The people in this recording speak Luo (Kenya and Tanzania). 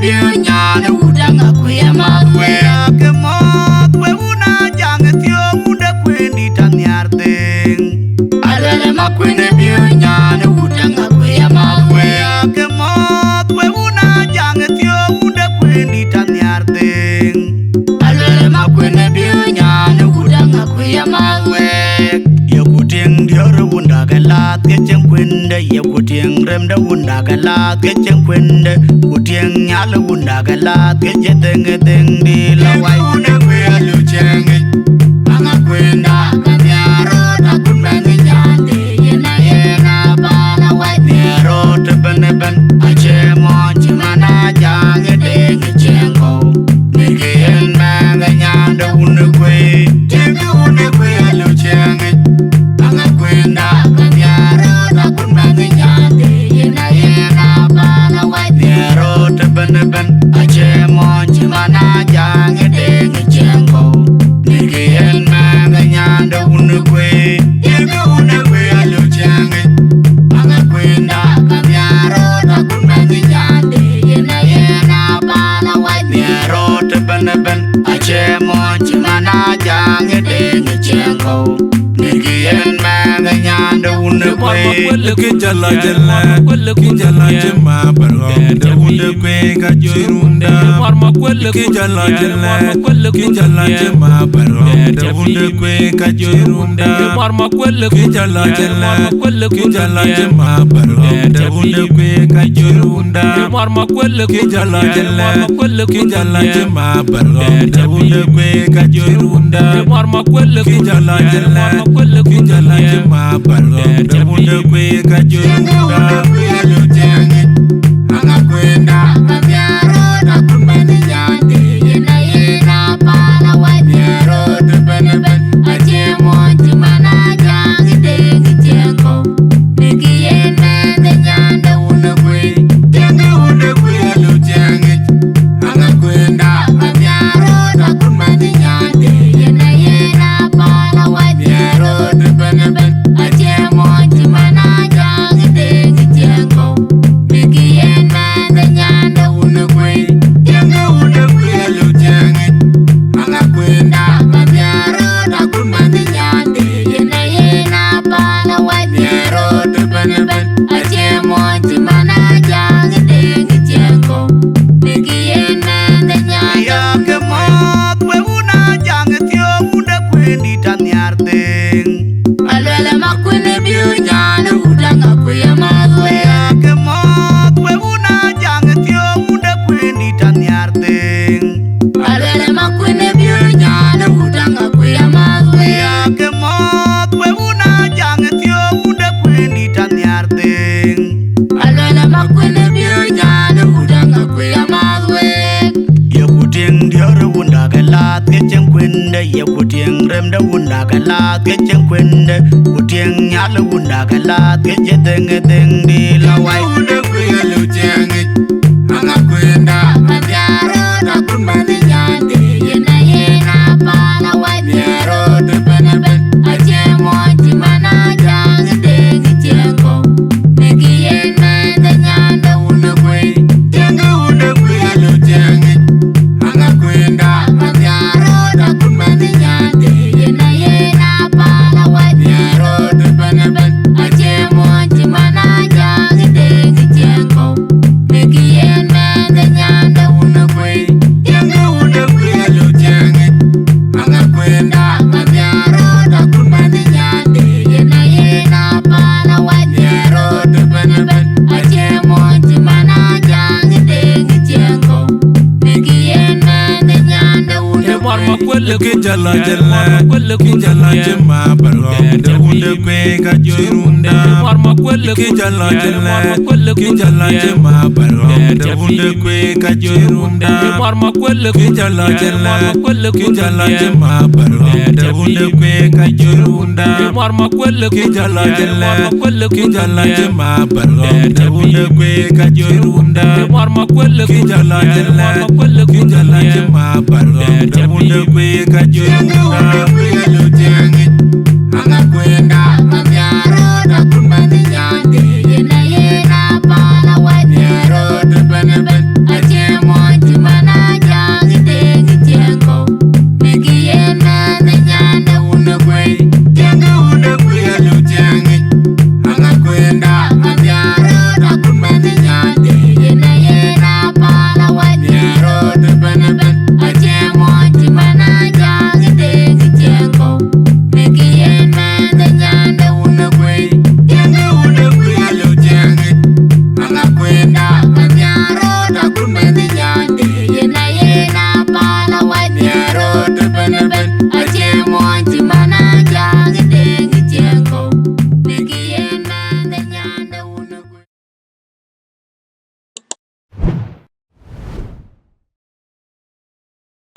biunya na udanga kuya Makuei. Kemot we una jang Thiong muda kwendi tanyarting. Aluel Makuei na biunya na udanga kuya Makuei. Kemot we una jang Thiong muda kwendi tanyarting. Aluel Makuei na biunya na udanga kuya Makuei. Yakuting dior wunda galat keceng kwende. Yakuting rem da wunda galat keceng kwende. Kuting nyal wunda galat keceng teng di lawai. Una kuya luceng. Anga kwenda kanyaro takun mengyande yena yena bana white. Nero teben Ache monchi mana jang deng chengo. Nigen manganyanda una kwe. Tengu una kuya luceng. Anga kwenda kanyaro takun mengyande yena yena bana white. Nero teben Ache monchi mana jang deng chengo. Nigen manganyanda una kwe. Tengu una kuya luceng. Anga kwenda kanyaro takun mengyande yena yena bana white. Nero teben Ache monchi mana jang deng chengo. Nigen manganyanda una kwe. Kijala jema bargo da wunda kwe ka jorunda. Kijala jema bargo da wunda kwe ka jorunda. Kijala jema bargo da wunda kwe ka jorunda. Kijala jema bargo da wunda kwe ka jorunda. Kijala jema bargo da wunda kwe ka jorunda. Anga kwenda kanyaro takun mengyande yena yena bana white. Ache monchi mana jang deng chengo. Nigen mengyande una kwe. Anga kwenda kanyaro takun mengyande yena yena bana white. Ache monchi mana jang deng chengo. Nigen mengyande una kwe. Anga kwenda kanyaro takun mengyande yena yena bana white. Ache monchi mana jang deng chengo. Nigen mengyande. Ya kemot we una jang Thiong muda kwendi tanyarting. Aluel Makuei na biunya na udanga kuya Makuei. Kemot we una jang Thiong muda kwendi tanyarting. Aluel Makuei na biunya na udanga kuya Makuei. Kemot we una jang Thiong muda kwendi tanyarting. Aluel Makuei na biunya na udanga kuya Makuei. Yakuting dior wunda galat keceng kwende. Yakuting rem da wunda galat keceng kwende. Kuting nyal wunda galat keceng teng di lawai. Anga kwenda kanyaro takun mengyande yena yena bana white. Ache monchi mana jang deng chengo. Nigen mengyande una kwe. Anga kwenda kanyaro takun mengyande yena yena bana white. Ache monchi mana jang deng chengo. Nigen mengyande una kwe. Anga kwenda kanyaro takun mengyande yena yena bana white. Ache monchi mana jang deng chengo. Nigen mengyande una kwe. Kijala jema bargo da wunda kwe ka jorunda. Kijala jema bargo da wunda kwe ka jorunda. Kijala jema bargo da wunda kwe ka jorunda. Kijala jema bargo da wunda kwe ka jorunda. Kijala jema bargo da wunda kwe ka jorunda. Anga kwenda kanyaro takun mengyande yena yena bana white. Ache monchi ben